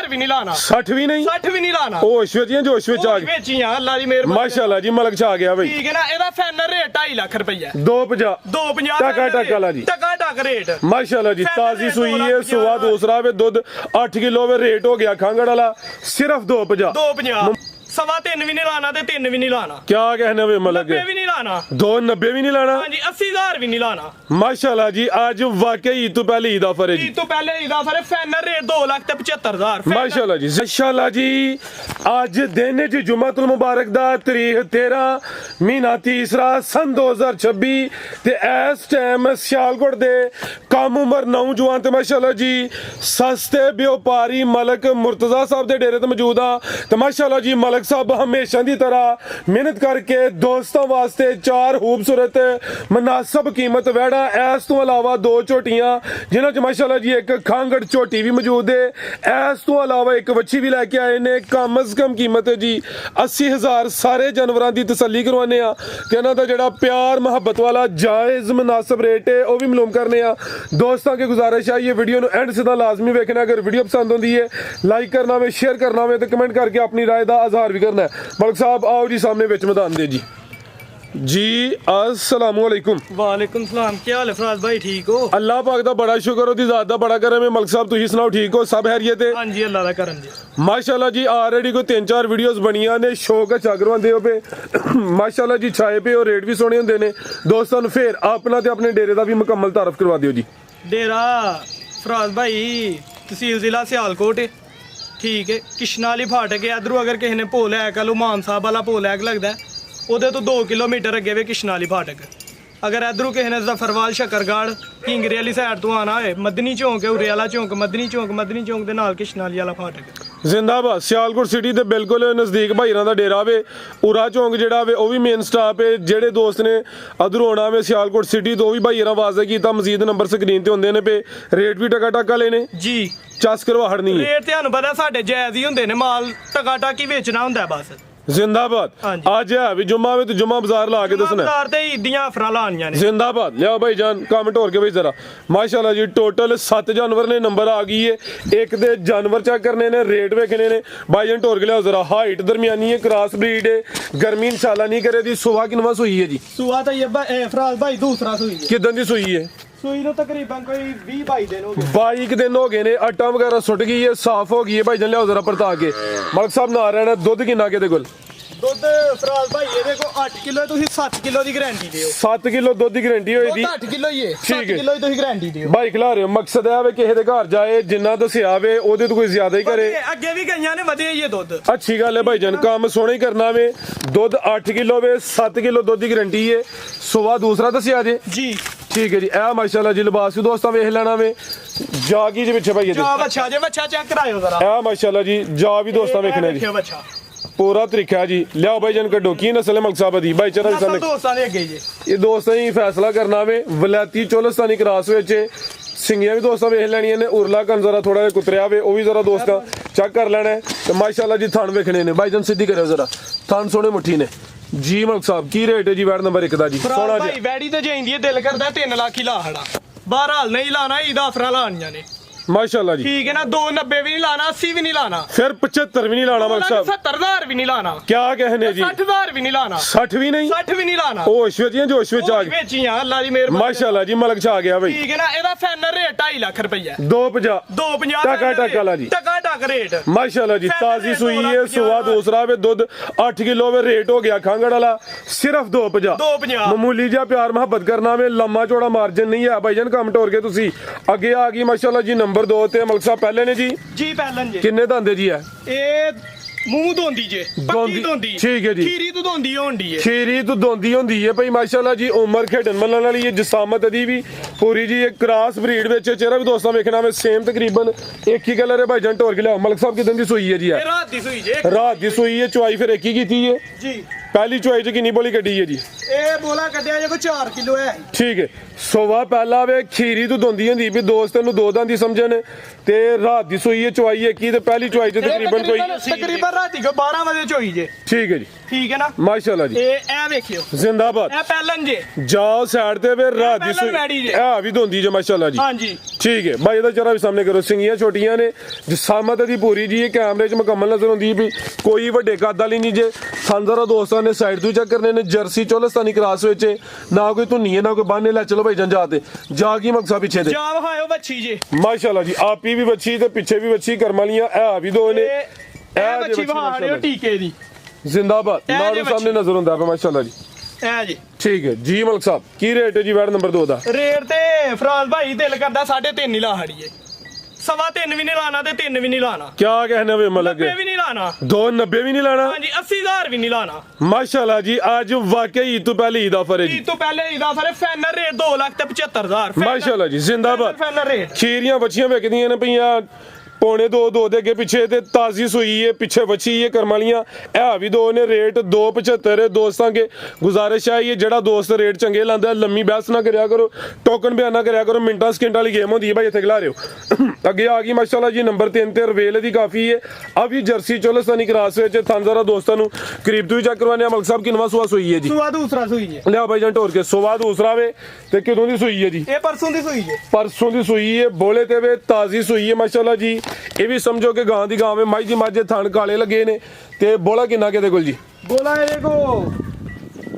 60,000 भी नहीं लाना, 60 भी नहीं, 60 भी नहीं लाना। होश ਵਿੱਚ ਜਾਂ जोश ਵਿੱਚ ਆ ਗਏ, ਵੇਚੀਆਂ ਅੱਲਾ ਦੀ ਮਿਹਰਬਾਨੀ। ਮਾਸ਼ਾਅੱਲਾ ਜੀ ਮਲਕ ਛਾ ਗਿਆ ਬਈ। ਠੀਕ ਹੈ ਨਾ, ਇਹਦਾ ਫਾਈਨਲ ਰੇਟ 2.5 ਲੱਖ ਰੁਪਈਆ। 250 250 ਟਕਾ ਟਕਾ ਲਾ ਜੀ, ਟਕਾ ਟਕ ਰੇਟ। माशाल्लाह जी ताजी सुई है, सुवा दूसरा वे दूध 8 किलो वे रेट हो गया खांगड़ वाला सिर्फ 250। 250 सवा 3 भी नहीं लाना ते 3 भी नहीं लाना। क्या कहने वे मलक 90 भी नहीं लाना, 290 भी नहीं लाना। हाँ जी 80,000 भी नहीं लाना। माशाल्लाह जी आज वाकई ईद तो पहले ईद ऑफर है जी, ईद तो पहले ईद ऑफर है। Final rate 2,75,000। माशाल्लाह जी। माशाल्लाह जी आज दिन जी जुम्मतुल मुबारक दा तारीख 13 महीना तीसरा सन 2026 ते इस टाइम सियालकोट दे कम उम्र नौजवान ते माशाल्लाह जी सस्ते व्यापारी मलक मुर्तजा साहब दे डेरे ते मौजूद आ ते माशाल्लाह जी मलक साहब हमेशा की तरह मेहनत करके दोस्तों वास्ते 4 खूबसूरत मुनासिब कीमत वैड़ा, इस तो अलावा 2 झोटियां जिन्हां च माशाल्लाह जी एक खांगड़ झोटी भी मौजूद है, इस तो अलावा एक वच्छी भी लैके आए ने। कम अज कम कीमत है जी 80,000। सारे जानवरों की तसल्ली करवाने ते इन्हां दा जिहड़ा प्यार मुहब्बत वाला जायज़ मुनासिब रेट है वह भी मालूम करने दोस्तों की गुजारिश है ये वीडियो एंड सीधा लाजमी वेखना। अगर वीडियो पसंद होती है लाइक करना वे, शेयर करना वे तो कमेंट करके अपनी राय का इजहार भी करना है। मलक साहब आओ जी सामने विच मैदान दे जी। जी अस्सलाम वालेकुम। वालेकुम सलाम। क्या हाल है फराज भाई, ठीक हो? अल्लाह पाक दा बड़ा शुक्र, ओदी ज़ात दा बड़ा करम है। मलक साहब तुसीं सुनाओ ठीक हो, सब खैरियत है? हाँ जी अल्लाह दा करम जी। माशाल्लाह जी ऑलरेडी कोई 3-4 वीडियोस बनिया ने, शौक अच्छा करवांदे हो पे माशाल्लाह जी, छाए पे और रेट भी सोहने हुंदे ने। दोस्तों नूं फिर अपना ते अपने डेरे दा भी मुकम्मल तारफ करवा दिओ जी। डेरा फराज भाई तहसील जिला सियालकोट है, ठीक है। किशना वाली फाटक है, इधरों अगर किसी ने भोल है कल मान साहब वाला भोल है लगता है ਉਹਦੇ ਤੋਂ 2 किलोमीटर अगे वे किशना वाली फाटक। अगर इधरों किसी ने जफरवाल शकरगढ़ किंगरे वाली साइड तो आना है, मदनी चौंक है, उरे वाला चौंक, मदनी चौंक दे नाल किशना वाली फाटक। जिंदाबाद। सियालकोट सिटी दे बिल्कुल नज़दीक भाईरां दा डेरा वे। उरा चौंक जिहड़ा वे ਉਹ ਵੀ ਮੇਨ ਸਟਾਪ है। ਜਿਹੜੇ ਦੋਸਤ ਨੇ ਅਧਰੋਂ ਆਉਣਾ ਵੇ ਸਿਆਲਕੋਟ ਸਿਟੀ ਤੋਂ ਵੀ ਭਾਈਰਾਂ ਵਾਅਦਾ ਕੀਤਾ, ਮਜ਼ੀਦ ਨੰਬਰ ਸਕਰੀਨ ਤੇ ਹੁੰਦੇ ਨੇ ਪੇ, ਰੇਟ ਵੀ ਟਕਾ ਟਕਾ ਲੈਣੇ ਜੀ, ਚੱਸ ਕਰਵਾਹੜ ਨਹੀਂ ਹੈ। ਰੇਟ ਤੁਹਾਨੂੰ ਪਤਾ ਸਾਡੇ ਜਾਇਜ਼ ਹੀ ਹੁੰਦੇ ਨੇ, ਮਾਲ ਟਕਾ ਟਕ ਹੀ ਵੇਚਣਾ ਹੁੰਦਾ ਬਸ। जिंदाबाद। आज है भी जुम्मा में तो जुम्मा बाजार ला के दसना बाजार ते ईदियां ऑफर लानियां ने। जिंदाबाद। लिया भाई जान कमेंट और के भाई जरा। माशाल्लाह जी टोटल 7 जानवर ने, नंबर आ गई है। एक दे जानवर चेक करने ने, रेट वेखने ने। भाई जान टोर के लिया जरा। हाइट दरमियानी है, क्रॉस ब्रीड है, गर्मी इंशाल्लाह नहीं करे दी। सुबह किनवा सुई है जी? सुबह तो ये फराज भाई दूसरा सुई है। किदन दी सुई है? सुई नो तकरीबन कोई 20-22 दिन हो गए। 22 दिन हो गए ने। आटा वगैरह सुट गई है, साफ हो गई है। भाई जान लिया जरा परता के। मलक साहब ना रहना दुध किन्ना के दे कोल? ਦੁੱਧ ਫਰਾਜ਼ ਭਾਈ ਇਹਦੇ ਕੋ 8 ਕਿਲੋ, ਤੁਸੀਂ 7 ਕਿਲੋ ਦੀ ਗਾਰੰਟੀ ਦਿਓ। 7 ਕਿਲੋ ਦੁੱਧ ਦੀ ਗਾਰੰਟੀ ਹੋਈ ਦੀ। 8 ਕਿਲੋ ਹੀ ਹੈ, 7 ਠੀਕ ਹੈ। ਕਿਲੋ ਹੀ ਤੁਸੀਂ ਗਾਰੰਟੀ ਦਿਓ। ਭਾਈ ਖਿਲਾ ਰਹੇ ਹੋ, ਮਕਸਦ ਹੈ ਵੇ ਕਿਸੇ ਦੇ ਘਰ ਜਾਏ ਜਿੰਨਾ ਦੱਸਿਆ ਵੇ ਉਹਦੇ ਤੋਂ ਕੋਈ ਜ਼ਿਆਦਾ ਹੀ ਕਰੇ। ਅੱਗੇ ਵੀ ਗਈਆਂ ਨੇ, ਵਧੇ ਹੀ ਇਹ ਦੁੱਧ। ਅੱਛੀ ਗੱਲ ਹੈ ਭਾਈ ਜਾਨ, ਕੰਮ ਸੋਹਣਾ ਹੀ ਕਰਨਾ ਵੇ। ਦੁੱਧ 8 ਕਿਲੋ ਵੇ, 7 ਕਿਲੋ ਦੁੱਧ ਦੀ ਗਾਰੰਟੀ ਹੈ। ਸੁਬਾ ਦੂਸਰਾ ਦੱਸਿਆ ਜੇ ਜੀ, ਠੀਕ ਹੈ ਜੀ। ਇਹ ਮਾਸ਼ਾਅੱਲਾ ਜੀ ਲਿਬਾਸ ਵੀ ਦੋਸਤਾਂ ਵੇਖ ਲੈਣਾ ਵੇ। ਜਾ ਕੀ ਜੇ ਪਿੱਛੇ ਭਾਈ ਇਹਦੇ ਜਾ ਬੱਚਾ ਜੇ, ਬੱਚਾ ਚੈੱਕ ਕਰਾਇਓ ਜ਼ਰਾ। ਇਹ ਮਾਸ਼ਾਅੱਲਾ ਜੀ ਜਾ ਵੀ ਦੋਸਤਾਂ ਵੇਖਣਾ ਜੀ, ਬੱਚਾ पूरा तरीका जी। लियाओ भाई जान कड्डो की नस्ल है मलक साहब दी। भाई चला ਦੋਸਤਾਂ ਦੇ ਅੱਗੇ ਜੀ, ये दोस्तां ही फैसला करना वे। वलैती चोलस्तानी क्रॉस विच सिंगियां भी दोस्तां वेख लैणियां ने। उरला कन जरा थोड़ा जिहा कुतरिया वे, वो भी जरा दोस्तां चेक कर लेना है। ते माशाल्लाह जी थान वेखने ने। भाई जान सीधी करो जरा, थान सोहने मुट्ठी ने जी। मलक साहब की रेट है जी वैड नंबर 1 दा जी? सोना जी भाई वैडी तो जाइंदी है, दिल करदा 3 लाख ही ला खड़ा। बहरहाल नहीं लाना, ईद ऑफर लानियां ने। माशाल्लाह जी ठीक है ना। 290 भी नहीं लाना, 80 भी नहीं लाना, फिर 75 भी नहीं लाना मलक साहब। 70,000 भी नहीं लाना। क्या कहने जी? 60,000 भी नहीं लाना, 60 भी नहीं, 60 भी नहीं लाना। होश विच या जोश विच आ गए। ਵੇਚੀਆਂ ਅੱਲਾ ਦੀ ਮਿਹਰਬਾਨੀ। माशाल्लाह जी मलक छा गया भाई। ठीक है ना। ਇਹਦਾ ਫਾਈਨਲ ਰੇਟ 2.5 ਲੱਖ ਰੁਪਈਆ। 250 250 ਟਕਾ ਟਕਾ ਲਾ ਜੀ, ਟਕਾ ਟਕ ਰੇਟ। माशाल्लाह जी ताजी सुई है, सुवा दूसरा वे, दूध 8 किलो वे, रेट हो गया खांगड़ वाला सिर्फ 250। 250 मामूली जिहा प्यार मुहब्बत करना वे, लम्मा चौड़ा मार्जिन नहीं है। भाईजान कम टोर के तुसी अगे आ गई माशाल्लाह जी। नंबर 2 ते मलक साहब पहले ने जी। जी ਪਹਿਲਨ ਜੀ। किन्ने दंदे जी है? ਇਹ ਮੂੰਹ ਧੋਂਦੀ ਜੇ, ਪੱਕੀ ਧੋਂਦੀ। ठीक है जी। ਖੀਰੀ ਤੋਂ ਧੋਂਦੀ ਹੋਂਦੀ ਹੈ। खीरी तो दोंदी होंदी है भाई माशाल्लाह जी। उम्र खेडन मलन वाली है, जिसामत दी भी पूरी जी। एक क्रॉस ब्रीड विच चेहरा भी दोस्तों वेखना में सेम तकरीबन एक ही कलर है। भाईजान टोर के लिया। मलक साहब किदन दी सुई है जी? है ਇਹ ਰਾਤ ਦੀ ਸੂਈ ਜੇ। रात दी सुई है, चुआई फिर एक ही कीती है जी। ਪਹਿਲੀ ਚੁਆਈ ਚ ਕਿੰਨੀ ਬੋਲੀ ਕੱਢੀ ਹੈ ਜੀ? ਇਹ ਬੋਲਾ ਕੱਢਿਆ ਜੇ ਕੋਈ 4 ਕਿਲੋ ਹੈ। ਠੀਕ ਹੈ। ਸੋਵਾ ਪਹਿਲਾ ਵੇ ਖੀਰੀ ਤੋਂ ਦੋਂਦੀ ਹੁੰਦੀ ਵੀ ਦੋਸਤ ਨੂੰ ਦੋ ਦੰਦ ਦੀ ਸਮਝਣ ਤੇ ਰਾਤ ਦੀ ਸੂਈ ਹੈ ਚੁਆਈ ਹੈ ਕੀ ਤੇ ਪਹਿਲੀ ਚੁਆਈ ਚ ਤਕਰੀਬਨ ਤਕਰੀਬਨ ਰਾਤੀ ਕੋ 12 ਵਜੇ ਚੋਈ ਜੇ। ਠੀਕ ਹੈ ਜੀ, ਠੀਕ ਹੈ ਨਾ। ਮਾਸ਼ਾਅੱਲਾ ਜੀ। ਇਹ ਵੇਖਿਓ ਜ਼ਿੰਦਾਬਾਦ। ਇਹ ਪਹਿਲਨ ਜੇ ਜਾਓ ਸਾਈਡ ਤੇ ਵੇ ਰਾਤ ਦੀ ਪਹਿਲਾਂ ਵੈੜੀ ਸੂਈ ਜੇ। ਆ ਵੀ ਦੋਂਦੀ ਜੇ ਮਾਸ਼ਾਅੱਲਾ ਜੀ। ਹਾਂਜੀ ਠੀਕ ਹੈ ਭਾਈ, ਇਹਦਾ ਚਰਾ ਵੀ ਸਾਹਮਣੇ ਕਰੋ। ਸਿੰਗੀਆਂ ਛੋਟੀਆਂ ਨੇ, ਜਸਾਮਤ ਦੀ ਪੂਰੀ ਜੀ, ਇਹ ਕੈਮਰੇ 'ਚ ਮੁਕੰਮਲ ਨਜ਼ਰ ਆਉਂਦੀ ਵੀ ਕੋਈ ਵੱਡੇ ਕੱਦ ਵਾਲੀ ਨਹੀਂ ਜੇ। ਸੰਜ਼ਰਾ ਦੋਸਤਾਂ ਨੇ ਸਾਈਡ ਤੋਂ ਚੈੱਕ ਕਰਨੇ ਨੇ। ਜਰਸੀ ਚੋਲਸਤਾਨੀ ਕ੍ਰਾਸ ਵਿੱਚ ਨਾ ਕੋਈ ਧੁੰਨੀ ਹੈ ਨਾ ਕੋਈ ਬਾਨੇ। ਲੈ ਚਲੋ ਭਾਈ ਜਾਨ ਜਾਤੇ ਜਾ ਕੀ ਮਕਸਦ ਪਿੱਛੇ ਦੇ ਜਾ ਵਹਾਇਓ ਬੱਚੀ ਜੇ। ਮਾਸ਼ਾਅੱਲਾ ਜੀ। ਆਪੀ ਵੀ ਬੱਚੀ ਤੇ ਪਿੱਛੇ ਵੀ ਬੱਚੀ ਕਰਮ ਵਾਲੀਆਂ ਇਹ ਵੀ ਦੋ ਨੇ। ਇਹ ਬੱਚੀ ਵਹਾ ਰਿਓ ਟੀਕੇ ਦੀ। ਜ਼ਿੰਦਾਬਾਦ। ਨਾੜੂ ਸਾਹਮਣੇ ਨਜ਼ਰ ਹੁੰਦਾ ਪਿਆ ਮਾਸ਼ਾਅੱਲਾ ਜੀ। ਇਹ ਜੀ ਠੀਕ ਹੈ ਜੀ ਮਲਕ ਸਾਹਿਬ, ਕੀ ਰੇਟ ਹੈ ਜੀ ਵੈਡ ਨੰਬਰ 2 ਦਾ? ਰੇਟ ਤੇ ਫਰਾਜ਼ ਭਾਈ ਦਿਲ ਕਰਦਾ 3.5 ਹੀ ਲਾ ਹੜੀਏ। 3.5 ਵੀ ਨਹੀਂ ਲਾਣਾ ਤੇ 3 ਵੀ ਨਹੀਂ ਲਾਣਾ। ਕਿਆ कहने वे मलक 90 ਵੀ ਨਹੀਂ ਲਾਣਾ। 290 भी नहीं लाना। ਹਾਂਜੀ 80,000 ਵੀ ਨਹੀਂ ਲਾਣਾ। माशाल्लाह जी, आज वाकई ईद तो पहले ईद ऑफर है जी। ਈਦ ਤੋਂ ਪਹਿਲੇ ਈਦ ਆਫਰ ਫਾਈਨਲ ਰੇਟ 2,75,000। माशाल्लाह जी, जिंदाबाद। ਫਾਈਨਲ ਰੇਟ खीरियां बच्चियां विकदियां ने पईयां पौने 2 दे अगे पिछे ते ताजी सूई है पिछे बची है करमालियां ए भी दो ने। रेट 275 दोस्तां के गुजारिश है ये जड़ा दोस्त रेट चंगे लांदा लम्मी बहस ना करया करो, टोकन बयान ना करया करो। मिनटां सकिंटां वाली गेम होंदी है भाई, इत्थे खिला रहे हो। अगे आ गई माशाल्लाह जी नंबर 3 ते रवेल दी काफी है। अब ये जर्सी चोलस्तानी क्रास विच थानजारा दोस्तां नु करीब तो ही चेक करवाने। मलक साहब किनवा सुआ सूई है जी? ਸੁਆ ਦੂਸਰਾ ਸੂਈ ਜੇ। लिया भाई जान टोर के सुआ दूसरा वे ते किदों दी सूई है जी? ਇਹ ਪਰਸੋਂ ਦੀ ਸੂਈ ਜੇ। परसों दी सूई है। बोले ते वे ताजी सूई है माशाल्लाह जी। ये भी समझो कि गां दी गां में माई जी माझे थान काले लगे ने। ते बोला किन्ना के कोल जी? ਬੋਲਾ ਇਹਦੇ ਕੋ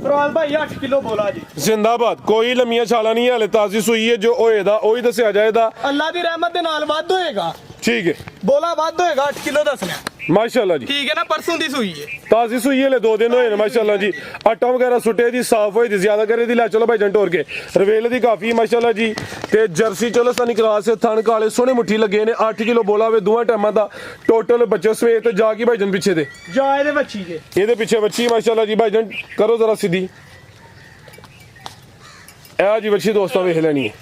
ਫਰਾਜ਼ ਭਾਈ 8 ਕਿਲੋ ਬੋਲਾ ਜੀ। जिंदाबाद। कोई लम्मियां छाला नहीं है, हले ताजी सूई है। जो होएदा ओही दस्या जाएदा। ਅੱਲਾ ਦੀ ਰਹਿਮਤ ਦੇ ਨਾਲ ਵੱਧ ਹੋਏਗਾ। ठीक है, ਬੋਲਾ ਵੱਧ ਹੋਏਗਾ 8 ਕਿਲੋ ਦੱਸਣਾ। माशाल्लाह जी। ਠੀਕ ਹੈ ਨਾ। ਪਰਸੋਂ ਦੀ ਸੂਈ ਹੈ। ताजी सूई है, 2 दिन होए ने माशाल्लाह जी। आटा वगैरह सुटे दी साफ होई दी ज्यादा करे दी। लै चलो भाई जन टोर के रवेल दी काफी माशाल्लाह जी। ते जर्सी चलो सानी क्रास थन काले सोने मुट्ठी लगे ने। 8 किलो बोला वे दोवां टाइमां दा टोटल बच्चे समेत जा की भाई जन पीछे दे ਜਾ ਇਹਦੇ ਬੱਚੀ ਜੇ। ਇਹਦੇ ਪਿੱਛੇ ਬੱਚੀ ਮਾਸ਼ਾਅੱਲਾ ਜੀ। ਭਾਈ ਜਨ ਕਰੋ ਜ਼ਰਾ ਸਿੱਧੀ। ਇਹ ਜੀ ਬੱਚੀ ਦੋਸਤਾਂ ਵੇਖ ਲੈਣੀ ਹੈ।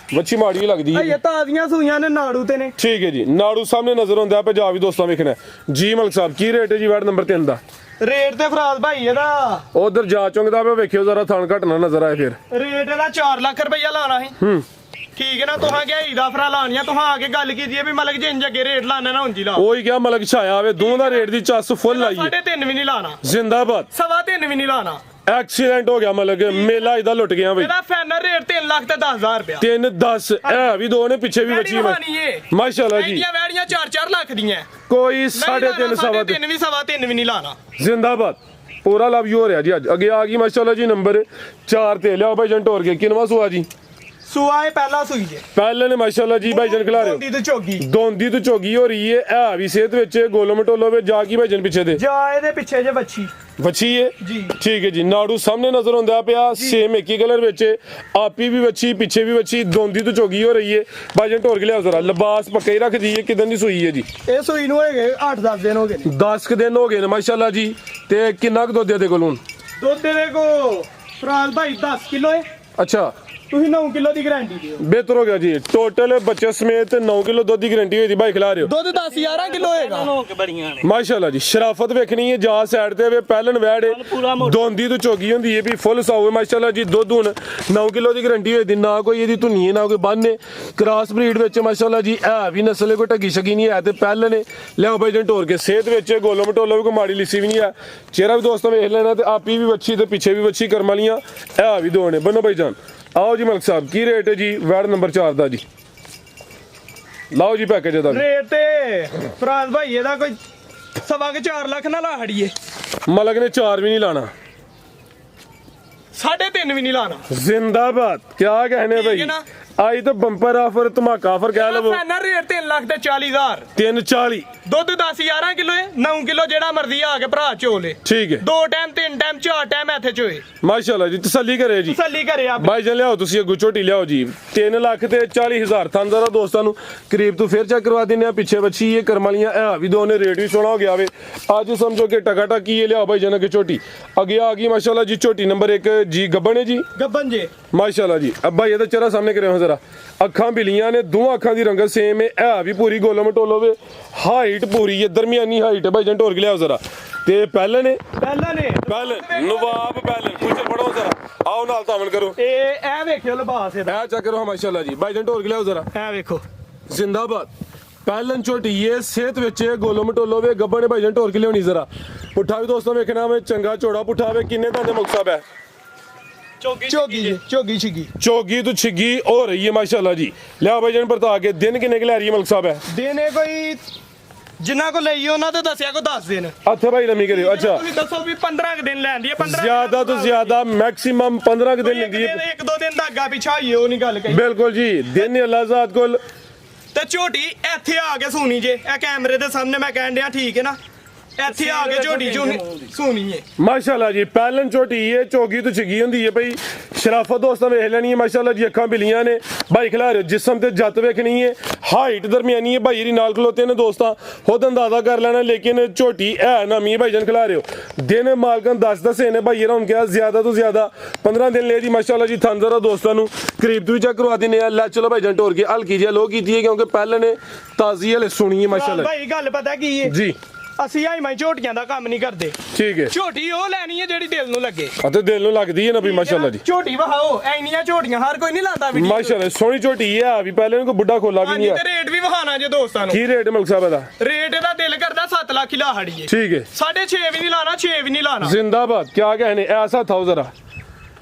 ਬੱਚੀ ਮਾੜੀ ਹੀ ਲੱਗਦੀ ਹੈ। ਇਹ ਤਾਜ਼ੀਆਂ ਸੂਈਆਂ ਨੇ ਨਾੜੂ ਤੇ ਨੇ। ਠੀਕ ਹੈ ਜੀ, ਨਾੜੂ ਸਾਹਮਣੇ ਨਜ਼ਰ ਆਉਂਦਾ ਪਿਆ। ਜਾ ਵੀ ਦੋਸਤਾਂ ਵੇਖਣਾ ਜੀ। ਮਲਕ ਸਾਹਿਬ ਕੀ ਰੇਟ ਹੈ ਜੀ ਵੈਡ ਨੰਬਰ 3 ਦਾ? ਰੇਟ ਤੇ ਫਰਾਜ਼ ਭਾਈ ਇਹਦਾ ਉਧਰ ਜਾ ਚੁੰਗਦਾ ਪਿਆ, ਵੇਖਿਓ ਜ਼ਰਾ ਥਣ ਘਟਣਾ ਨਜ਼ਰ ਆਏ ਫਿਰ। ਰੇਟ ਇਹਦਾ 4 ਲੱਖ ਰੁਪਈਆ ਲਾਣਾ ਸੀ। ਠੀਕ ਹੈ ਨਾ। ਤੁਹਾਂ ਗਿਆ ਈਦ ਆਫਰਾਂ ਲਾਣੀਆਂ। ਤੁਹਾਂ ਆ ਕੇ ਗੱਲ ਕੀਤੀ ਹੈ ਵੀ ਮਲਕ ਜੇ ਇੰਜ ਅੱਗੇ ਰੇਟ ਲਾਣਾ ਨਾ ਉਂਜੀ ਲਾ। ਉਹੀ ਕਿਹਾ ਮਲਕ ਛਾਇਆ ਆਵੇ ਦੋਵਾਂ ਦਾ ਰੇਟ ਦੀ ਚੱਸ ਫੁੱਲ ਆਈ ਹੈ। 3.5 ਵੀ ਨਹੀਂ ਲਾਣਾ। ਜ਼ਿੰਦਾਬਾਦ। 3.5 ਵੀ ਨਹੀਂ ਲਾਣਾ। ਐਕਸੀਡੈਂਟ ਹੋ ਗਿਆ ਮਲਕ, ਮੇਲਾ ਇਹਦਾ ਲੁੱਟ ਗਿਆ ਬਈ। ਇਹਦਾ ਫਾਈਨਲ ਰੇਟ 3 ਲੱਖ ਤੇ 10,000 ਰੁਪਇਆ। 3 10 ਇਹ ਵੀ ਦੋ ਨੇ ਪਿੱਛੇ ਵੀ ਬੱਚੀ ਮਾਸ਼ਾਅੱਲਾ ਜੀ। ਇਹਦੀਆਂ ਵੈੜੀਆਂ 4-4 ਲੱਖ ਦੀਆਂ। ਕੋਈ 3.5 ਸਵਾ 3 ਵੀ 3.5 ਵੀ ਨਹੀਂ ਲਾਣਾ। ਜ਼ਿੰਦਾਬਾਦ। पूरा लव यू हो रहा जी। आज अगे आ गई माशाल्लाह जी नंबर 4 ते लियाओ भाई जन टोर के किनवा सुआ जी? ਸੁਆ ਇਹ ਪਹਿਲਾ ਸੂਈ ਜੇ। पहले ने माशाल्लाह जी भाई जन खिला रहे ਦੋਂਦੀ ਤੇ ਝੋਗੀ। हो। दोंदी तो चौगी हो रही है। ए भी सेहत विच गोलो मटोलो वे जा की भाई जन पीछे दे ਜਾ ਇਹਦੇ ਪਿੱਛੇ ਜੇ ਬੱਚੀ बच्ची है जी। ठीक है जी। नाड़ू सामने नजर आंदा पिया सेम एक ही कलर विच। आपी भी बच्ची पिछे भी बच्ची दोंदी तो चौगी हो रही है। भाई जन टोर के लियाओ जरा लिबास पक्का ही रख दी है। किदन दी सुई है जी? ਇਹ ਸੂਈ ਨੂੰ ਹੋਏਗੇ 8-10 ਦਿਨ ਹੋ ਗਏ ਨੇ। 10 दिन हो गए ने माशाल्लाह जी। ते किन्ना क दुध दे कोल हुन? ਦੁੱਧ ਇਹਦੇ ਕੋ ਫਰਾਜ਼ ਭਾਈ 10 ਕਿਲੋ ਹੈ। अच्छा, ਤੁਸੀਂ 9 ਕਿਲੋ ਦੀ ਗਾਰੰਟੀ ਦਿਓ। बेहतर हो गया जी। टोटल बच्चे समेत 9 किलो दुध की गारंटी हुई थी भाई खिला रहे हो। ਦੁੱਧ 10-11 ਕਿਲੋ ਹੋਏਗਾ। माशाल्लाह जी। शराफत वेखनी है जा साइड ते वे पहलन वैड दोंदी तो चौगी होंदी है भी फुल साउ है माशाल्लाह जी। दुध हुन 9 किलो की गारंटी हुई थी। ना कोई ਇਹਦੀ ਧੁੰਨੀ ਨਾ ਕੋਈ ਬੰਨ ਹੈ। ਕ੍ਰਾਸ ਬਰੀਡ ਵਿੱਚ ਮਾਸ਼ਾਅੱਲਾ ਜੀ ਹੈ ਵੀ ਨਸਲ ਕੋਈ ਢੱਗੀ ਸ਼ਗੀ ਨਹੀਂ ਹੈ ਤੇ ਪਹਿਲਨ ਲਿਆਓ ਭਾਈ ਜਨ ਟੋਰ ਕੇ। ਸਿਹਤ ਵਿੱਚ ਗੋਲੋ ਮਟੋਲੋ ਵੀ ਕੋਈ ਮਾੜੀ ਲਿੱਸੀ ਵੀ ਨਹੀਂ ਹੈ। ਚਿਹਰਾ ਵੀ ਦੋਸਤਾਂ ਵੇਖ ਲੈਣਾ। ਤੇ ਆਪੀ ਵੀ ਬੱਚੀ ਤੇ ਪਿੱਛੇ ਵੀ ਬੱਚੀ ਕਰਮ ਵਾਲੀਆਂ ਹੈ ਵੀ ਦੋ ਨੇ। ਬੰਨੋ ਭਾਈ ਜਾਨ। आओ जी मलिक साहब की रेट है जी वैड नंबर 4 ਦਾ ਜੀ? ਲਾਓ ਜੀ ਪੈਕੇਜ ਦਾ ਰੇਟ ਤੇ ਫਰਾਜ਼ ਭਾਈ ਇਹਦਾ ਕੋਈ 4.25 ਲੱਖ ਨਾ ਲਾ ਹੜੀਏ। ਮਲਕ ਨੇ 4 ਵੀ ਨਹੀਂ ਲਾਣਾ। 3.5 ਵੀ ਨਹੀਂ ਲਾਣਾ। जिंदाबाद। क्या कहने ठीक है भाई? ना। आई तो बंपर ऑफर धमाका ऑफर कह लो। ਫਾਈਨਲ ਰੇਟ 3 ਲੱਖ ਤੇ 40,000। 340। ਦੁੱਧ 10-11 ਕਿਲੋ ਹੈ। 9 ਕਿਲੋ ਜਿਹੜਾ ਮਰਜ਼ੀ ਆ ਕੇ ਭਰਾ ਝੋਲੇ। ठीक है 2 ਟਾਈਮ 3 ਟਾਈਮ 4 ਟਾਈਮ ਇੱਥੇ ਚੋਏ। माशाल्लाह जी। तसल्ली करे जी। ਤਸੱਲੀ ਕਰੇ ਆ। भाई जन लियाओ तुसी अगू झोटी लियाओ जी। 3 ਲੱਖ ਤੇ 40,000 थान जरा दोस्तां नु करीब तो फिर चेक करवा दिने। पिछे बच्ची ये करमालियां है भी दो ने रेट भी सोना हो गया वे। आज समझो कि टका टकी ये लियाओ भाई जन के झोटी अगे आ गई माशाल्लाह जी। झोटी नंबर 1 जी गब्बन है जी ਗੱਬਨ ਜੇ। माशाल्लाह जी। अब भाई ਇਹਦਾ ਚਿਹਰਾ ਸਾਹਮਣੇ ਕਰਿਓ ਜ਼ਰਾ। ਅੱਖਾਂ ਬਿਲੀਆਂ ਨੇ, ਦੋਵਾਂ ਅੱਖਾਂ ਦੀ ਰੰਗਤ ਸੇਮ ਹੈ ਵੀ ਪੂਰੀ ਗੋਲੋ ਮਟੋਲੋ ਵੇ। ਹਾਈਟ ਪੂਰੀ ਹੈ, ਦਰਮਿਆਨੀ ਹਾਈਟ ਹੈ ਭਾਈ ਜਨ ਟੋਰ ਕੇ ਲਿਆਓ ਜ਼ਰਾ। ਤੇ ਪਹਿਲਾਂ ਨੇ ਪਹਿਲਾਂ ਨੇ बैलन नवाब बैलन पूछो पढ़ो जरा आओ नाल तामन करो ਇਹ ਵੇਖਿਓ ਲਿਬਾਸ ਇਹਦਾ ए चेक करो माशाल्लाह जी भाईजान ढोल के लियाओ जरा ਇਹ ਵੇਖੋ जिंदाबाद ਪਹਿਲਨ ਝੋਟੀ ਇਹ ਸਿਹਤ ਵਿੱਚ ਗੋਲੋ ਮਟੋਲੋ ਵੇ ਗੱਬਾ ਨੇ ਭਾਈਜਾਨ ਢੋਲ ਕੇ ਲਿਆਉਣੀ ਜ਼ਰਾ ਪੁੱਠਾ ਵੀ ਦੋਸਤੋ ਵੇਖਣਾ ਵੇ ਚੰਗਾ ਝੋੜਾ ਪੁੱਠਾ ਵੇ ਕਿੰਨੇ ਦਾ ਮੁਕਸਬ ਹੈ ਝੋਗੀ ਛਿੱਗੀ ਚੋਗੀ ਤੋਂ ਛਿੱਗੀ ਹੋ ਰਹੀ ਹੈ ਮਾਸ਼ਾਅੱਲਾ ਜੀ ਲਿਆ ਭਾਈਜਾਨ ਬਰਤਾ ਕੇ ਦਿਨ ਕਿੰਨੇ ਕਿ ਲੈ ਰਹੀ ਹੈ ਮਲਕ ਸਾਹਿਬ ਹੈ ਦਿਨੇ ਕੋਈ ਜਿੰਨਾ ਕੋ ਲਈ ਉਹਨਾਂ ਤੇ ਦੱਸਿਆ ਕੋ 10 ਦਿਨ ਅੱਛਾ ਭਾਈ ਲੰਮੀ ਕਰਿਓ ਅੱਛਾ ਤੁਸੀਂ ਦੱਸੋ ਵੀ 15 ਦਿਨ ਲੈਂਦੀ ਹੈ 15 ਜ਼ਿਆਦਾ ਤੋਂ ਜ਼ਿਆਦਾ ਮੈਕਸਿਮਮ 15 ਦਿਨ ਲੈਂਦੀ ਹੈ ਇੱਕ ਦੋ ਦਿਨ ਦਾ ਅੱਗਾ ਪਿਛਾ ਹੋਈਏ ਉਹ ਨਹੀਂ ਗੱਲ ਕਹੀ ਬਿਲਕੁਲ ਜੀ ਦਿਨ ਅੱਲਾਹ ਜ਼ਾਤ ਕੋਲ ਤੇ ਝੋਟੀ ਇੱਥੇ ਆ ਕੇ ਸੁਣੀ ਜੇ ਇਹ ਕੈਮਰੇ ਦੇ ਸਾਹਮਣੇ ਮੈਂ ਕਹਿਣ ਡਿਆ ਠੀਕ ਹੈ ਨਾ ਇੱਥੇ ਆ ਕੇ ਝੋਟੀ ਸੁਣੀ ਏ ਮਾਸ਼ਾਅੱਲਾ ਜੀ ਪਹਿਲਨ ਝੋਟੀ ਇਹ ਚੋਗੀ ਤੋਂ ਛਿੱਗੀ ਹੁੰਦੀ ਹੈ ਭਈ ਸ਼ਰਾਫਤ ਦੋਸਤਾਂ ਵੇਖ ਲੈਣੀ ਹੈ ਮਾਸ਼ਾਅੱਲਾ ਜੀ ਅੱਖਾਂ ਬਿਲੀਆਂ ਨੇ ਭਾਈ ਖਿਲਾ ਰਹੇ ਜਿਸਮ ਤੇ ਜੱਤ ਵੇਖਣੀ ਹੈ ਹਾਈਟ ਦਰਮਿਆਨੀ ਹੈ ਭਾਈ ਦੀ ਨਾਲ ਖਲੋਤੇ ਨੇ ਦੋਸਤਾਂ ਖੁਦ ਅੰਦਾਜ਼ਾ ਕਰ ਲੈਣਾ ਲੇਕਿਨ ਝੋਟੀ ਹੈ ਨਾ ਮੀ ਭਾਈ ਜਨ ਖਿਲਾ ਰਹੇ ਹੋ ਦਿਨ ਮਾਲਕਨ 10 ਨੇ ਭਾਈ ਇਹਨਾਂ ਨੂੰ ਕਿਹਾ ਜ਼ਿਆਦਾ ਤੋਂ ਜ਼ਿਆਦਾ 15 ਦਿਨ ਲੈ ਜੀ ਮਾਸ਼ਾਅੱਲਾ ਜੀ ਥਾਂ ਦੋਸਤਾਂ ਨੂੰ ਕਰੀਬ ਤੋਂ ਵੀ ਚੈੱਕ ਕਰਵਾ ਦਿੰਦੇ ਆ ਲੈ ਚਲੋ ਭਾਈ ਜਨ ਟੋਰ ਕੇ ਹਲਕੀ ਜਿਹੀ ਲੋ ਕੀਤੀ ਹੈ ਕਿਉਂਕਿ ਪਹਿਲਾਂ ਨੇ ਤਾਜ਼ੀ ਹਲੇ ਸੁਣੀ ਹੈ ਮਾਸ਼ਾਅੱਲਾ ਭਾਈ ਗੱਲ ਪਤਾ ਕੀ ਹੈ ਜੀ ਅਸੀਂ ਹਾਈਮਾਈ ਝੋਟੀਆਂ ਦਾ ਕੰਮ ਨਹੀਂ ਕਰਦੇ ਠੀਕ ਹੈ ਝੋਟੀ ਉਹ ਲੈਣੀ ਹੈ ਜਿਹੜੀ ਦਿਲ ਨੂੰ ਲੱਗੇ ਅਤੇ ਦਿਲ ਨੂੰ ਲੱਗਦੀ ਹੈ ਨਾ ਵੀ ਮਾਸ਼ਾਅੱਲਾ ਜੀ ਝੋਟੀ ਵਹਾਓ ਐਨੀਆਂ ਝੋਟੀਆਂ ਹਰ ਕੋਈ ਨਹੀਂ ਲਾਂਦਾ ਵੀਡੀਓ ਮਾਸ਼ਾਅੱਲਾ ਸੋਹਣੀ ਝੋਟੀ ਹੈ ਵੀ ਪਹਿਲੇ ਨੂੰ ਕੋਈ ਬੁੱਢਾ ਖੋਲਾ ਵੀ ਨਹੀਂ ਤੇ ਹੈ ਰੇਟ ਵੀ ਵਹਾਣਾ ਜੇ ਦੋਸਤਾਂ ਨੂੰ ਕੀ ਰੇਟ ਮਲਕ ਸਾਹਿਬ ਦਾ ਰੇਟ ਇਹਦਾ ਦਿਲ ਕਰਦਾ 7 ਲੱਖ ਹੀ ਲਾ ਹੜੀਏ ਠੀਕ ਹੈ 6.5 ਵੀ ਨਹੀਂ ਲਾਣਾ 6 ਵੀ ਨਹੀਂ ਲਾਣਾ जिंदाबाद क्या कहने ऐसा था जरा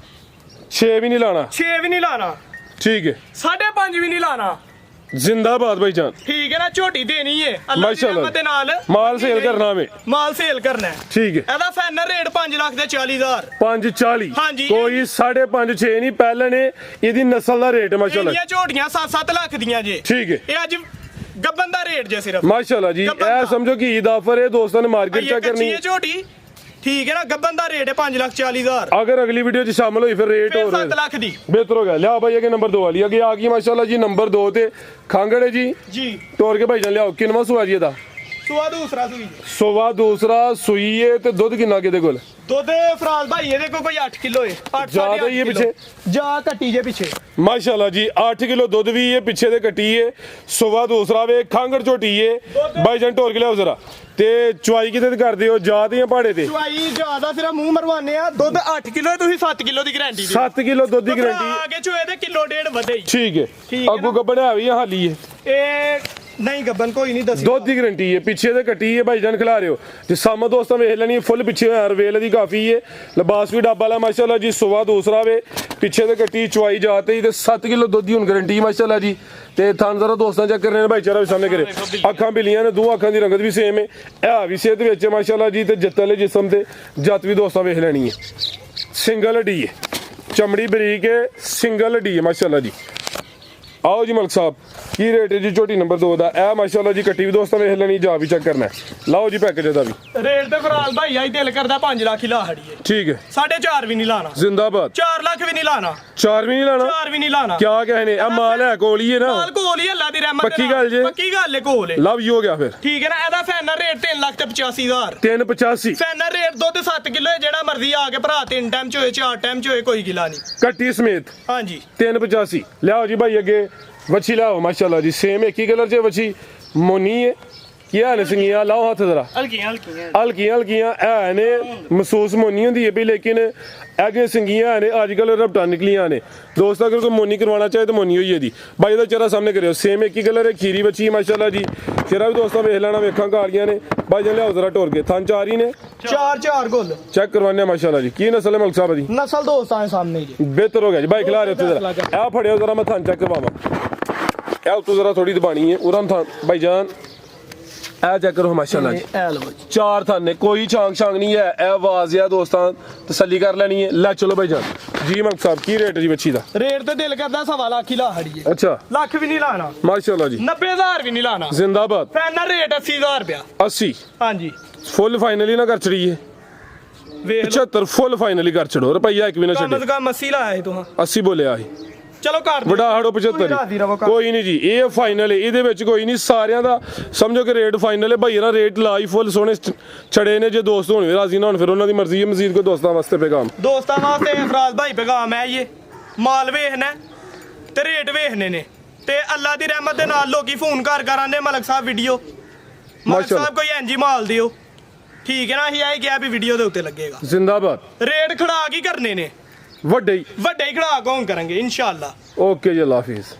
6 भी नहीं लाना 6 ਵੀ ਨਹੀਂ ਲਾਣਾ ठीक है 5.5 ਵੀ ਨਹੀਂ ਲਾਣਾ जिंदाबाद भाईजान ਠੀਕ ਹੈ ਨਾ ਝੋਟੀ ਦੇਣੀ ਹੈ ਅੱਲਾਹ ਦੀ माशाल्लाह ਰਹਿਮਤ ਦੇ ਨਾਲ माल सेल करना में ਮਾਲ ਸੇਲ ਕਰਨਾ ਹੈ ठीक है ਇਹਦਾ ਫਾਈਨਲ ਰੇਟ 5 ਲੱਖ ਦੇ 40000 540 हाँ जी। कोई 5.5 6 नहीं पहले ने ਇਹਦੀ ਨਸਲ ਦਾ ਰੇਟ ਮਾਸ਼ਾਅੱਲਾ ਇਹਦੀਆਂ ਝੋਟੀਆਂ 7-7 ਲੱਖ ਦੀਆਂ ਜੇ ठीक है ਇਹ ਅੱਜ ਗੱਬਨ ਦਾ ਰੇਟ ਜੇ ਸਿਰਫ ਮਾਸ਼ਾਅੱਲਾ ਜੀ ਗੱਬਨ ਇਹ ਦਾ। ਸਮਝੋ ਕਿ ਈਦ ਆਫਰ ਹੈ ਦੋਸਤਾਂ ਨੇ ਮਾਰਕੀਟ ਇਹ ਚੈੱਕ ਕਰਨੀ ਕੱਚੀ ਹੈ ਝੋਟੀ ਠੀਕ ਹੈ ਨਾ ਗੱਬਨ ਦਾ ਰੇਟ ਹੈ 5,40,000 अगर अगली वीडियो ਚ ਸ਼ਾਮਲ ਹੋਈ ਫਿਰ ਰੇਟ ਫਿਰ ਹੋਰ 7 ਲੱਖ ਦੀ ਬਿਹਤਰ ਹੋ ਗਿਆ ਲਿਆ ਭਾਈ ਅਗੇ ਨੰਬਰ 2 ਵਾਲੀ ਅਗੇ ਆ ਗਈ ਮਾਸ਼ਾਅੱਲਾ ਜੀ ਨੰਬਰ 2 ਤੇ ਖਾਂਗੜੇ ਜੀ ਜੀ ਤੋੜ ਕੇ ਭਾਈ ਜਾਨ ਲਿਆਓ ਕਿੰਨਵਾਂ ਸੂਆ ਜੀ ਇਹਦਾ ਸੁਆ ਦੂਸਰਾ ਸੂਈ ਸੋਵਾ ਦੂਸਰਾ ਸੂਈ ਹੈ ਤੇ ਦੁੱਧ ਕਿੰਨਾ ਕਿਹਦੇ ਕੋਲ ਦੁੱਧ ਫਰਾਜ਼ ਭਾਈ ਇਹਦੇ ਕੋਲ ਕੋਈ 8 ਕਿਲੋ ਹੈ 8 ਜ਼ਿਆਦਾ ਹੀ ਹੈ ਪਿੱਛੇ? ਜਾ ਕੱਟੀ ਜੇ ਪਿੱਛੇ ਮਾਸ਼ਾਅੱਲਾ ਜੀ 8 ਕਿਲੋ ਦੁੱਧ ਵੀ ਹੈ ਪਿੱਛੇ ਦੇ ਕੱਟੀ ਹੈ ਸੋਵਾ ਦੂਸਰਾ ਵੇ ਖਾਂਗੜ ਝੋਟੀ ਹੈ ਭਾਈ ਜਾਨ ਟੋਰ ਕੇ ਲਿਆਓ ਜ਼ਰਾ ਤੇ ਚੁਆਈ ਕਿਤੇ ਤੇ ਕਰਦੇ ਹੋ ਜਾਤ ਜਾਂ ਪਹਾੜੇ ਤੇ ਚੁਆਈ ਜ਼ਿਆਦਾ ਸਿਰਫ ਮੂੰਹ ਮਰਵਾਨੇ ਆ ਦੁੱਧ 8 ਕਿਲੋ ਤੁਸੀਂ 7 ਕਿਲੋ ਦੀ ਗਾਰੰਟੀ ਦੇ 7 ਕਿਲੋ ਦੁੱਧ ਦੀ ਗਾਰੰਟੀ ਆ ਕੇ ਚੋਏ ਤੇ ਕਿਲੋ ਡੇਢ ਵਧੇ ਹੀ ਠੀਕ ਹੈ ਠੀਕ ਹੈ ਅੱਗੂ ਗੱਬੜ ਹੈ ਵੀ ਆ ਹਾਲੀ ਹੈ ਇਹ ਨਹੀਂ ਗੱਬਨ ਕੋਈ ਨਹੀਂ ਦੱਸੀ ਦੁੱਧ ਦੀ ਗਾਰੰਟੀ ਹੈ ਪਿੱਛੇ ਦੇ ਕੱਟੀ ਹੈ ਭਾਈ ਜਾਨ ਖਿਲਾ ਰਹੇ ਹੋ ਤੇ ਸਾਮਾ ਦੋਸਤਾਂ ਵੇਖ ਲੈਣੀ ਫੁੱਲ ਪਿੱਛੇ ਹੋਇਆ ਰਵੇਲ ਦੀ ਕਾਫੀ ਹੈ ਲਿਬਾਸ ਵੀ ਡੱਬਾ ਵਾਲਾ ਮਾਸ਼ਾਅੱਲਾ ਜੀ ਸੋਵਾ ਦੂਸਰਾ ਵੇ ਪਿੱਛੇ ਦੇ ਕੱਟੀ ਚੁਆਈ ਜਾਤੇ ਤੇ 7 ਕਿਲੋ ਦੁੱਧ ਦੀ ਹੁਣ ਗਾਰੰਟੀ ਮਾਸ਼ਾਅੱਲਾ ਜੀ ਤੇ ਥਾਂ ਜ਼ਰਾ ਦੋਸਤਾਂ ਚੈੱਕ ਕਰਨੇ ਨੇ ਭਾਈਚਾਰਾ ਵੀ ਸਾਹਮਣੇ ਕਰੇ ਅੱਖਾਂ ਬਿਲੀਆਂ ਨੇ ਦੋ ਅੱਖਾਂ ਦੀ ਰੰਗਤ ਵੀ ਸੇਮ ਹੈ ਇਹ ਵੀ ਸਿਹਤ ਵਿੱਚ ਮਾਸ਼ਾਅੱਲਾ ਜੀ ਤੇ ਜੱਤ ਵਾਲੇ ਜਿਸਮ ਤੇ ਜੱਤ ਵੀ ਦੋਸਤਾਂ ਵੇਖ ਲੈਣੀ ਹੈ ਸਿੰਗਲ ਹੱਡੀ ਹੈ ਚਮੜੀ ਬਰੀਕ ਹੈ ਸਿੰਗਲ ਹੱਡੀ ਹੈ ਮਾਸ਼ਾਅੱਲਾ ਜੀ आओ जी मलिक साहब की रेट है जी झोटी नंबर 2 ਦਾ ਇਹ ਮਾਸ਼ਾਅੱਲਾ ਜੀ ਕੱਟੀ ਵੀ ਦੋਸਤਾਂ ਵੇਖ ਲੈਣੀ ਜਾ ਵੀ ਚੈੱਕ ਕਰਨਾ ਲਾਓ ਜੀ ਪੈਕੇਜ ਦਾ ਵੀ ਰੇਟ ਤੇ ਫਰਾਜ਼ ਭਾਈ ਆਈ ਦਿਲ ਕਰਦਾ 5 ਲੱਖ ਹੀ ਲਾ ਹੜੀਏ ठीक है 4.5 ਵੀ ਨਹੀਂ ਲਾਣਾ जिंदाबाद 4 ਲੱਖ ਵੀ ਨਹੀਂ ਲਾਣਾ 4 भी नहीं लाना 4 ਵੀ ਨਹੀਂ ਲਾਣਾ क्या कहने ਇਹ ਮਾਲ ਹੈ ਕੋਲ ਹੀ ਹੈ ਨਾ ਮਾਲ ਕੋਲ ਹੀ ਅੱਲਾ ਦੀ ਰਹਿਮਤ ਪੱਕੀ ਗੱਲ ਜੇ? ਪੱਕੀ ਗੱਲ ਹੈ ਕੋਲ ਹੈ ਲਵ ਯੂ ਹੋ ਗਿਆ ਫਿਰ ਠੀਕ ਹੈ ਨਾ ਇਹਦਾ ਫਾਈਨਲ ਰੇਟ 3 ਲੱਖ ਤੇ 85000 385 ਫਾਈਨਲ ਰੇਟ ਦੁੱਧ 7 ਕਿਲੋ ਜਿਹੜਾ ਮਰਜ਼ੀ ਆ ਕੇ ਭਰਾ 3 ਟਾਈਮ ਚ ਹੋਏ 4 ਟਾਈਮ ਚ ਹੋਏ ਕੋਈ ਗਿਲਾ ਨਹੀਂ ਕੱਟੀ ਸਮੇਤ ਹਾਂਜੀ 385 ਲਿਆਓ ਜੀ ਭਾਈ ਅੱਗੇ ਵੱਛੀ ਲਾਓ ਮਾਸ਼ਾਅੱਲਾ ਜੀ ਸੇਮ ਇੱਕ ਹੀ ਕਲਰ 'ਚ ਵੱਛੀ ਮੋਨੀ ਹੈ ਕੀ ਹਾਲ ਸਿੰਗੀਆਂ ਲਾਓ ਹੱਥ ਜ਼ਰਾ ਹਲਕੀਆਂ ਹਲਕੀਆਂ ਐ ਨੇ ਮਹਿਸੂਸ ਮੋਨੀ ਹੁੰਦੀ ਹੈ ਵੀ ਲੇਕਿਨ ਐਗੇ ਸਿੰਗੀਆਂ ਨੇ ਅੱਜ ਕੱਲ ਰਬਟਾਂ ਨਿਕਲੀਆਂ ਨੇ ਦੋਸਤਾਂ ਅਗਰ ਕੋਈ ਮੋਨੀ ਕਰਵਾਉਣਾ ਚਾਹੇ ਤਾਂ ਮੋਨੀ ਹੋਈ ਹੈ ਜੀ ਬਾਈ ਦਾ ਚਿਹਰਾ ਸਾਹਮਣੇ ਕਰਿਓ ਸੇਮ ਇੱਕ ਹੀ ਕਲਰ ਹੈ ਖੀਰੀ ਬੱਚੀ ਮਾਸ਼ਾਅੱਲਾ ਜੀ ਚਿਹਰਾ ਵੀ ਦੋਸਤਾਂ ਵੇਖ ਲੈਣਾ ਵੇਖਾਂ ਕਾਲੀਆਂ ਨੇ ਬਾਈ ਜਨ ਲਿਆਓ ਜ਼ਰਾ ਟੋਰ ਕੇ ਥਾਂ ਚਾਰ ਹੀ ਨੇ 4 ਗੋਲ ਚੈੱਕ ਕਰਵਾਉਂਦੇ ਮਾਸ਼ਾਅੱਲਾ ਜੀ ਕੀ ਨਸਲ ਹੈ ਮਲਕ ਸਾਹਿਬ ਜੀ ਨਸਲ ਦੋਸਤਾਂ ਦੇ ਸਾਹਮਣੇ ਜੀ ਬਿਹਤਰ ਹੋ ਗਿਆ ਜੀ ਬਾਈ ਖਿਲਾ ਰਹੇ ਉੱਥੇ ਜ਼ਰਾ ਇਹ ਫੜਿਓ ਜ਼ਰਾ ਮੈਂ ਥਾਂ ਚੈੱਕ ਕਰਵਾਵਾਂ ਇਹ ਉੱਤੋਂ ਜ਼ਰਾ ਥੋੜੀ ਦਬਾਣੀ ਹੈ ਉਰਾਂ ਥਾਂ ਬਾਈ ਜਾਨ ਇਹ ਚੈੱਕ ਕਰੋ ਮਾਸ਼ਾਅੱਲਾ ਜੀ ਐ ਲਓ ਜੀ ਚਾਰ ਥਾਂ ਨੇ ਕੋਈ ਛਾਂਗ ਨਹੀਂ ਹੈ ਇਹ ਆਵਾਜ਼ ਆ ਦੋਸਤਾਂ ਤਸੱਲੀ ਕਰ ਲੈਣੀ ਹੈ ਲੈ ਚਲੋ ਭਾਈ ਜਾਨ ਜੀ ਮਲਕ ਸਾਹਿਬ ਕੀ ਰੇਟ ਜੀ ਬੱਚੀ ਦਾ ਰੇਟ ਤੇ ਦਿਲ ਕਰਦਾ 1.5 ਲੱਖ ਹੀ ਲਾ ਹੜੀਏ ਅੱਛਾ ਲੱਖ ਵੀ ਨਹੀਂ ਲਾਣਾ ਮਾਸ਼ਾਅੱਲਾ ਜੀ 90000 ਵੀ ਨਹੀਂ ਲਾਣਾ ਜ਼ਿੰਦਾਬਾਦ ਫਾਈਨਲ ਰੇਟ 80000 ਰੁਪਿਆ 80 ਹਾਂਜੀ ਫੁੱਲ ਫਾਈਨਲੀ ਨਾ ਕਰ ਚੜੀਏ ਵੇਖ ਲਓ 75 ਫੁੱਲ ਫਾਈਨਲੀ ਕਰ ਛੜੋ ਰੁਪਈਆ ਇੱਕ ਵੀ ਨਾ ਕਮ ਛੱਡੇ ਸੇ ਕਮ 80 ਲਾਇਆ ਸੀ ਤੂੰ 80 ਬੋਲਿਆ ਸੀ ਚਲੋ ਕਰ ਵਡਾ ਹੜੋ 75 ਕੋਈ ਨਹੀਂ ਜੀ ਇਹ ਫਾਈਨਲ ਹੈ ਇਹਦੇ ਵਿੱਚ ਕੋਈ ਨਹੀਂ ਸਾਰਿਆਂ ਦਾ ਸਮਝੋ ਕਿ ਰੇਟ ਫਾਈਨਲ ਹੈ ਭਾਈ ਨਾ ਰੇਟ ਲਾਈ ਫੁੱਲ ਸੋਹਣੇ ਛੜੇ ਨੇ ਜੇ ਦੋਸਤ ਹੋਣ ਰਾਜ਼ੀ ਨਾ ਹੋਣ ਫਿਰ ਉਹਨਾਂ ਦੀ ਮਰਜ਼ੀ ਹੈ ਮਜ਼ੀਦ ਕੋ ਦੋਸਤਾਂ ਵਾਸਤੇ ਪੈਗਾਮ ਦੋਸਤਾਂ ਵਾਸਤੇ ਫਰਾਜ਼ ਭਾਈ ਪੈਗਾਮ ਹੈ ਇਹ ਮਾਲ ਵੇਖਣਾ ਤੇ ਰੇਟ ਵੇਖਣੇ ਨੇ ਤੇ ਅੱਲਾ ਦੀ ਰਹਿਮਤ ਦੇ ਨਾਲ ਲੋਕੀ ਫੋਨ ਕਰ ਆਂਦੇ ਮਲਕ ਸਾਹਿਬ ਵੀਡੀਓ ਮਲਕ ਮਾਸ਼ਾਅੱਲਾ। ਸਾਹਿਬ ਕੋਈ ਐਂਜੀ ਮਾਲ ਦਿਓ ਠੀਕ ਹੈ ਨਾ, ਅਸੀਂ ਆਏ ਕਿਹਾ ਵੀ ਵੀਡੀਓ ਦੇ ਉੱਤੇ ਲੱਗੇਗਾ। ਜ਼ਿੰਦਾਬਾਦ। ਰੇਟ ਖੜਾ ਕੀ ਕਰਨੇ ਨੇ, ਵੱਡੇ ਹੀ ਵੱਡੇ ਹੀ ਖੜਾ ਕੌਣ ਕਰਾਂਗੇ ਇਨਸ਼ਾਅੱਲਾ। ਓਕੇ ਜੀ, ਅੱਲਾ ਹਾਫਿਜ਼।